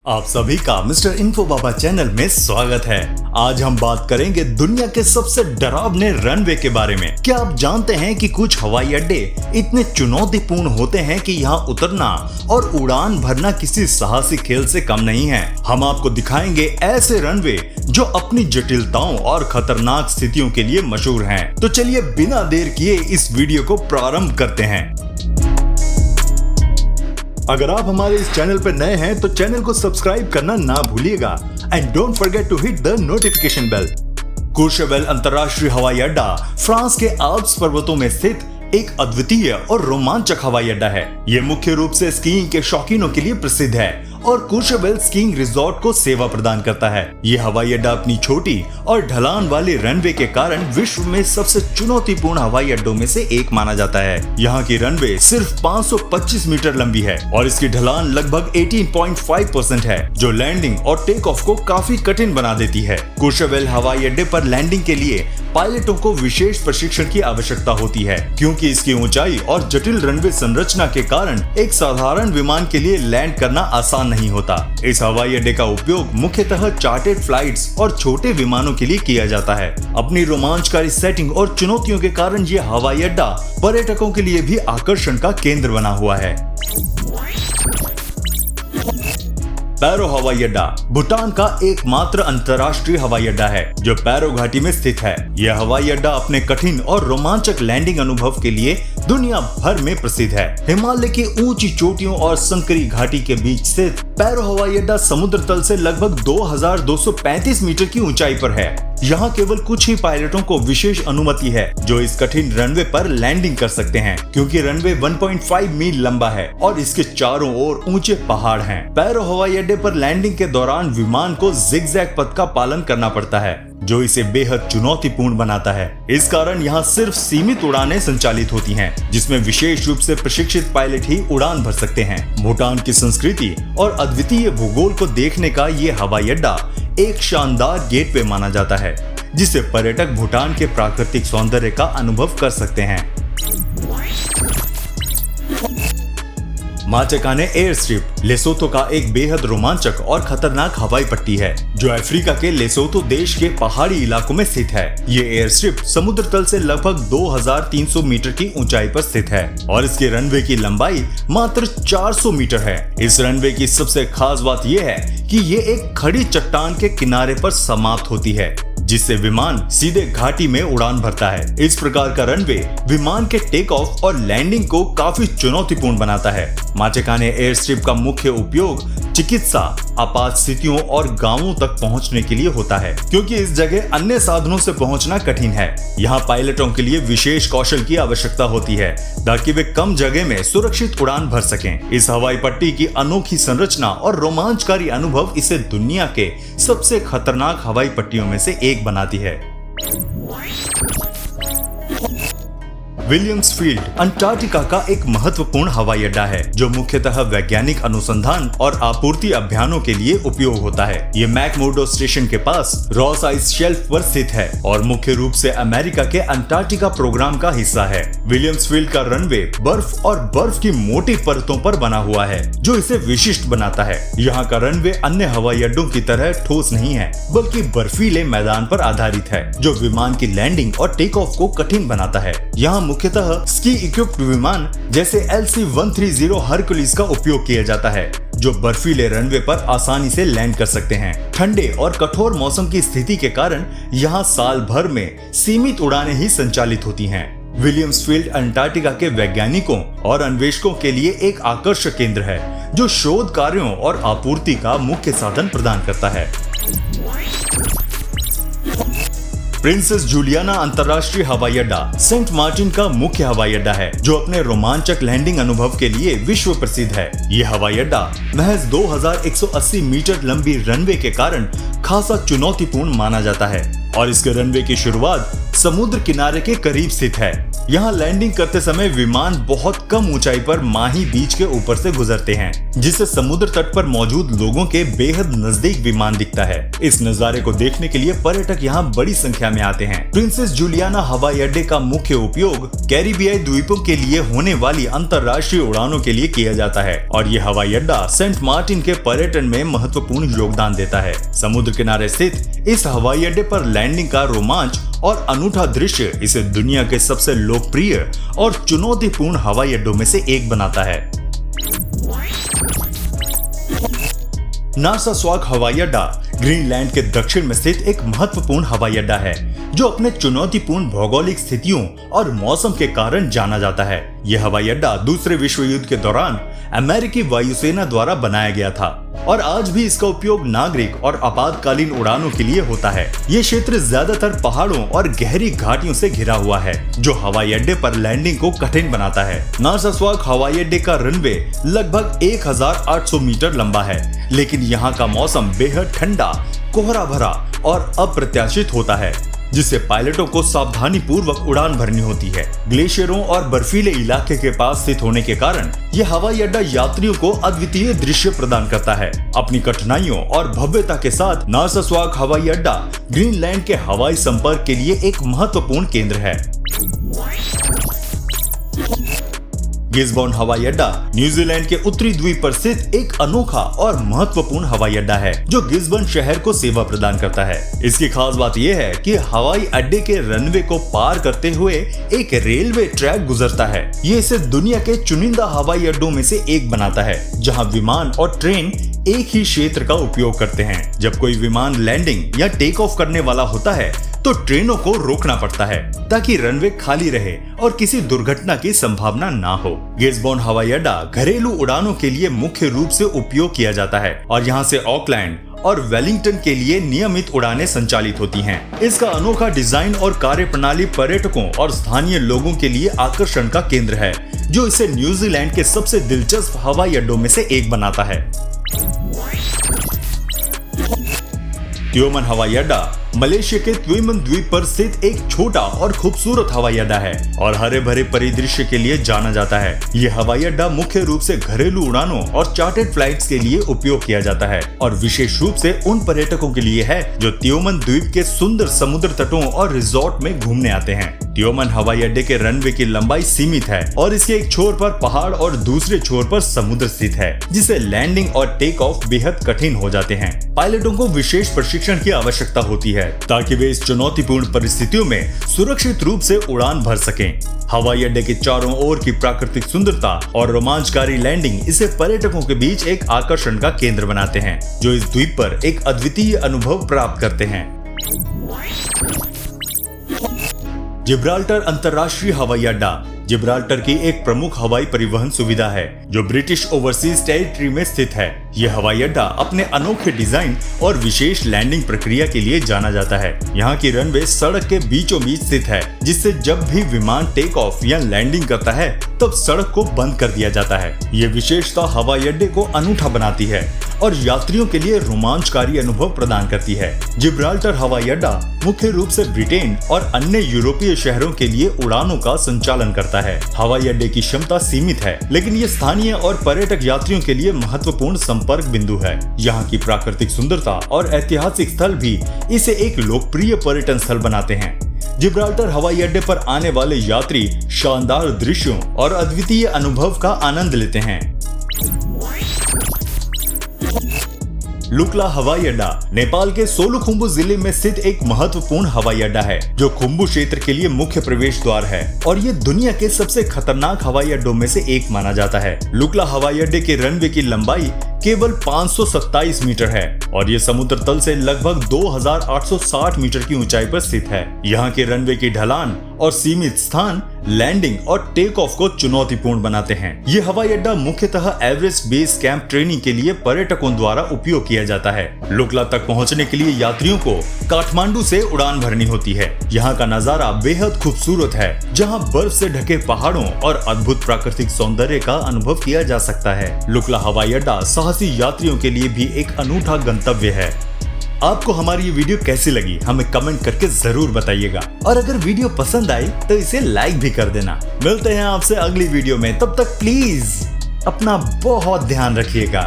आप सभी का मिस्टर इन्फो बाबा चैनल में स्वागत है। आज हम बात करेंगे दुनिया के सबसे डरावने रनवे के बारे में। क्या आप जानते हैं कि कुछ हवाई अड्डे इतने चुनौतीपूर्ण होते हैं कि यहाँ उतरना और उड़ान भरना किसी साहसिक खेल से कम नहीं है। हम आपको दिखाएंगे ऐसे रनवे जो अपनी जटिलताओं और खतरनाक स्थितियों के लिए मशहूर हैं। तो चलिए बिना देर किए इस वीडियो को प्रारंभ करते हैं। अगर आप हमारे इस चैनल पर नए हैं तो चैनल को सब्सक्राइब करना ना भूलिएगा and don't forget to hit the notification bell. Courchevel अंतर्राष्ट्रीय हवाई अड्डा फ्रांस के आल्प्स पर्वतों में स्थित एक अद्वितीय और रोमांचक हवाई अड्डा है। ये मुख्य रूप से स्कीइंग के शौकीनों के लिए प्रसिद्ध है और कूर्चेवेल स्कीइंग रिजॉर्ट को सेवा प्रदान करता है। ये हवाई अड्डा अपनी छोटी और ढलान वाले रनवे के कारण विश्व में सबसे चुनौतीपूर्ण हवाई अड्डों में से एक माना जाता है। यहाँ की रनवे सिर्फ 525 मीटर लंबी है और इसकी ढलान लगभग 18.5% है, जो लैंडिंग और टेक ऑफ को काफी कठिन बना देती है। कूर्चेवेल हवाई अड्डे पर लैंडिंग के लिए पायलटों को विशेष प्रशिक्षण की आवश्यकता होती है, क्योंकि इसकी ऊंचाई और जटिल रनवे संरचना के कारण एक साधारण विमान के लिए लैंड करना आसान नहीं होता। इस हवाई अड्डे का उपयोग मुख्यतः चार्टर्ड फ्लाइट्स और छोटे विमानों के लिए किया जाता है। अपनी रोमांचकारी सेटिंग और चुनौतियों के कारण ये हवाई अड्डा पर्यटकों के लिए भी आकर्षण का केंद्र बना हुआ है। पैरो हवाई अड्डा भूटान का एकमात्र अंतर्राष्ट्रीय हवाई अड्डा है जो पैरो घाटी में स्थित है। यह हवाई अड्डा अपने कठिन और रोमांचक लैंडिंग अनुभव के लिए दुनिया भर में प्रसिद्ध है। हिमालय की ऊंची चोटियों और संकरी घाटी के बीच स्थित पैरो हवाई अड्डा समुद्र तल से लगभग 2235 मीटर की ऊंचाई पर है। यहाँ केवल कुछ ही पायलटों को विशेष अनुमति है जो इस कठिन रनवे पर लैंडिंग कर सकते हैं, क्योंकि रनवे 1.5 मील लंबा है और इसके चारों ओर ऊंचे पहाड़ हैं। पैरो हवाई अड्डे पर लैंडिंग के दौरान विमान को जिगजैग पथ का पालन करना पड़ता है, जो इसे बेहद चुनौतीपूर्ण बनाता है। इस कारण यहाँ सिर्फ सीमित उड़ानें संचालित होती हैं, जिसमें विशेष रूप से प्रशिक्षित पायलट ही उड़ान भर सकते हैं। भूटान की संस्कृति और अद्वितीय भूगोल को देखने का ये हवाई अड्डा एक शानदार गेटवे माना जाता है, जिससे पर्यटक भूटान के प्राकृतिक सौंदर्य का अनुभव कर सकते हैं। माचेकाने एयर स्ट्रिप लेसोथो का एक बेहद रोमांचक और खतरनाक हवाई पट्टी है, जो अफ्रीका के लेसोथो देश के पहाड़ी इलाकों में स्थित है। ये एयर स्ट्रिप समुद्र तल से लगभग 2300 मीटर की ऊंचाई पर स्थित है और इसके रनवे की लंबाई मात्र 400 मीटर है। इस रनवे की सबसे खास बात यह है कि ये एक खड़ी चट्टान के किनारे पर समाप्त होती है, जिससे विमान सीधे घाटी में उड़ान भरता है। इस प्रकार का रनवे विमान के टेक ऑफ और लैंडिंग को काफी चुनौतीपूर्ण बनाता है। माचेकाने एयर स्ट्रिप का मुख्य उपयोग चिकित्सा, आपात स्थितियों और गांवों तक पहुंचने के लिए होता है, क्योंकि इस जगह अन्य साधनों से पहुंचना कठिन है। यहाँ पायलटों के लिए विशेष कौशल की आवश्यकता होती है ताकि वे कम जगह में सुरक्षित उड़ान भर सकें। इस हवाई पट्टी की अनोखी संरचना और रोमांचकारी अनुभव इसे दुनिया के सबसे खतरनाक हवाई पट्टियों में से एक बनाती है। विलियम्स फील्ड अंटार्कटिका का एक महत्वपूर्ण हवाई अड्डा है, जो मुख्यतः वैज्ञानिक अनुसंधान और आपूर्ति अभियानों के लिए उपयोग होता है। ये मैकमुर्डो स्टेशन के पास रॉस आइस शेल्फ पर स्थित है और मुख्य रूप से अमेरिका के अंटार्कटिका प्रोग्राम का हिस्सा है। विलियम्स फील्ड का रनवे बर्फ और बर्फ की मोटी परतों पर बना हुआ है, जो इसे विशिष्ट बनाता है। यहाँ का रनवे अन्य हवाई अड्डों की तरह ठोस नहीं है, बल्कि बर्फीले मैदान पर आधारित है, जो विमान की लैंडिंग और टेक ऑफ को कठिन बनाता है। यहाँ मुख्यतः स्की इक्विप्ड विमान जैसे LC-130 हरकुलिस का उपयोग किया जाता है, जो बर्फीले रनवे पर आसानी से लैंड कर सकते हैं। ठंडे और कठोर मौसम की स्थिति के कारण यहाँ साल भर में सीमित उड़ानें ही संचालित होती हैं। विलियम्स फील्ड अंटार्कटिका के वैज्ञानिकों और अन्वेषकों के लिए एक आकर्षक केंद्र है, जो शोध कार्यों और आपूर्ति का मुख्य साधन प्रदान करता है। प्रिंसेस जूलियाना अंतर्राष्ट्रीय हवाई अड्डा सेंट मार्टिन का मुख्य हवाई अड्डा है, जो अपने रोमांचक लैंडिंग अनुभव के लिए विश्व प्रसिद्ध है। ये हवाई अड्डा महज 2180 मीटर लंबी रनवे के कारण खासा चुनौतीपूर्ण माना जाता है। और इसके रनवे की शुरुआत समुद्र किनारे के करीब स्थित है। यहाँ लैंडिंग करते समय विमान बहुत कम ऊंचाई पर माही बीच के ऊपर से गुजरते हैं, जिससे समुद्र तट पर मौजूद लोगों के बेहद नजदीक विमान दिखता है। इस नजारे को देखने के लिए पर्यटक यहाँ बड़ी संख्या में आते हैं। प्रिंसेस जूलियाना हवाई अड्डे का मुख्य उपयोग कैरिबियाई द्वीपों के लिए होने वाली अंतर्राष्ट्रीय उड़ानों के लिए किया जाता है और ये हवाई अड्डा सेंट मार्टिन के पर्यटन में महत्वपूर्ण योगदान देता है। समुद्र किनारे स्थित इस हवाई अड्डे पर लैंडिंग का रोमांच और अनूठा दृश्य इसे दुनिया के सबसे लोकप्रिय और चुनौतीपूर्ण हवाई अड्डों में से एक बनाता है। नासा स्वाक हवाई अड्डा ग्रीनलैंड के दक्षिण में स्थित एक महत्वपूर्ण हवाई अड्डा है जो अपने चुनौतीपूर्ण भौगोलिक स्थितियों और मौसम के कारण जाना जाता है। यह हवाई अड्डा दूसरे विश्व युद्ध के दौरान अमेरिकी वायुसेना द्वारा बनाया गया था और आज भी इसका उपयोग नागरिक और आपातकालीन उड़ानों के लिए होता है। ये क्षेत्र ज्यादातर पहाड़ों और गहरी घाटियों से घिरा हुआ है जो हवाई अड्डे पर लैंडिंग को कठिन बनाता है। नासा स्वाक हवाई अड्डे का रनवे लगभग 1800 मीटर लंबा है, लेकिन यहाँ का मौसम बेहद ठंडा, कोहरा भरा और अप्रत्याशित होता है, जिससे पायलटों को सावधानी पूर्वक उड़ान भरनी होती है। ग्लेशियरों और बर्फीले इलाके के पास स्थित होने के कारण यह हवाई अड्डा यात्रियों को अद्वितीय दृश्य प्रदान करता है। अपनी कठिनाइयों और भव्यता के साथ नासा स्वाक हवाई अड्डा ग्रीनलैंड के हवाई संपर्क के लिए एक महत्वपूर्ण केंद्र है। गिस्बॉर्न हवाई अड्डा न्यूजीलैंड के उत्तरी द्वीप पर स्थित एक अनोखा और महत्वपूर्ण हवाई अड्डा है जो गिस्बॉर्न शहर को सेवा प्रदान करता है। इसकी खास बात यह है कि हवाई अड्डे के रनवे को पार करते हुए एक रेलवे ट्रैक गुजरता है। ये इसे दुनिया के चुनिंदा हवाई अड्डों में से एक बनाता है जहां विमान और ट्रेन एक ही क्षेत्र का उपयोग करते हैं। जब कोई विमान लैंडिंग या टेक ऑफ करने वाला होता है तो ट्रेनों को रोकना पड़ता है ताकि रनवे खाली रहे और किसी दुर्घटना की संभावना ना हो। गिस्बॉर्न हवाई अड्डा घरेलू उड़ानों के लिए मुख्य रूप से उपयोग किया जाता है और यहाँ से ऑकलैंड और वेलिंगटन के लिए नियमित उड़ानें संचालित होती हैं। इसका अनोखा डिजाइन और कार्यप्रणाली पर्यटकों और स्थानीय लोगों के लिए आकर्षण का केंद्र है, जो इसे न्यूजीलैंड के सबसे दिलचस्प हवाई अड्डों में से एक बनाता है। तियोमन हवाई अड्डा मलेशिया के त्युमन द्वीप पर स्थित एक छोटा और खूबसूरत हवाई अड्डा है और हरे भरे परिदृश्य के लिए जाना जाता है। ये हवाई अड्डा मुख्य रूप से घरेलू उड़ानों और चार्टर्ड फ्लाइट्स के लिए उपयोग किया जाता है और विशेष रूप से उन पर्यटकों के लिए है जो तियोमन द्वीप के सुंदर समुद्र तटों और रिजॉर्ट में घूमने आते हैं। तियोमन हवाई अड्डे के रनवे की लंबाई सीमित है और इसके एक छोर पर पहाड़ और दूसरे छोर पर समुद्र स्थित है, जिससे लैंडिंग और टेक ऑफ बेहद कठिन हो जाते हैं। पायलटों को विशेष प्रशिक्षण की आवश्यकता होती है ताकि वे इस चुनौतीपूर्ण परिस्थितियों में सुरक्षित रूप से उड़ान भर सकें। हवाई अड्डे के चारों ओर की प्राकृतिक सुंदरता और रोमांचकारी लैंडिंग इसे पर्यटकों के बीच एक आकर्षण का केंद्र बनाते हैं, जो इस द्वीप पर एक अद्वितीय अनुभव प्राप्त करते हैं। जिब्राल्टर अंतर्राष्ट्रीय हवाई अड्डा जिब्राल्टर की एक प्रमुख हवाई परिवहन सुविधा है जो ब्रिटिश ओवरसीज टेरिटरी में स्थित है। यह हवाई अड्डा अपने अनोखे डिजाइन और विशेष लैंडिंग प्रक्रिया के लिए जाना जाता है। यहाँ की रनवे सड़क के बीचों बीच स्थित है, जिससे जब भी विमान टेक ऑफ या लैंडिंग करता है तब सड़क को बंद कर दिया जाता है। ये विशेषता हवाई अड्डे को अनूठा बनाती है और यात्रियों के लिए रोमांचकारी अनुभव प्रदान करती है। जिब्राल्टर हवाई अड्डा मुख्य रूप से ब्रिटेन और अन्य यूरोपीय शहरों के लिए उड़ानों का संचालन करता है। हवाई अड्डे की क्षमता सीमित है, लेकिन ये स्थानीय और पर्यटक यात्रियों के लिए महत्वपूर्ण संपर्क बिंदु है। यहाँ की प्राकृतिक सुंदरता और ऐतिहासिक स्थल भी इसे एक लोकप्रिय पर्यटन स्थल बनाते हैं। जिब्राल्टर हवाई अड्डे पर आने वाले यात्री शानदार दृश्यों और अद्वितीय अनुभव का आनंद लेते हैं। लुक्ला हवाई अड्डा नेपाल के सोलुखुम्बु जिले में स्थित एक महत्वपूर्ण हवाई अड्डा है जो खुम्बु क्षेत्र के लिए मुख्य प्रवेश द्वार है और ये दुनिया के सबसे खतरनाक हवाई अड्डों में से एक माना जाता है। लुक्ला हवाई अड्डे के रनवे की लंबाई केवल 527 मीटर है और ये समुद्र तल से लगभग 2860 मीटर की ऊंचाई पर स्थित है। यहाँ के रनवे की ढलान और सीमित स्थान लैंडिंग और टेक ऑफ को चुनौतीपूर्ण बनाते हैं। ये हवाई अड्डा मुख्यतः एवरेस्ट बेस कैंप ट्रेनिंग के लिए पर्यटकों द्वारा उपयोग किया जाता है। लुक्ला तक पहुँचने के लिए यात्रियों को काठमांडू से उड़ान भरनी होती है। यहाँ का नजारा बेहद खूबसूरत है, जहाँ बर्फ से ढके पहाड़ों और अद्भुत प्राकृतिक सौंदर्य का अनुभव किया जा सकता है। लुक्ला हवाई अड्डा साहसी यात्रियों के लिए भी एक अनूठा गंतव्य है। आपको हमारी ये वीडियो कैसी लगी हमें कमेंट करके जरूर बताइएगा, और अगर वीडियो पसंद आई तो इसे लाइक भी कर देना। मिलते हैं आपसे अगली वीडियो में, तब तक प्लीज अपना बहुत ध्यान रखिएगा।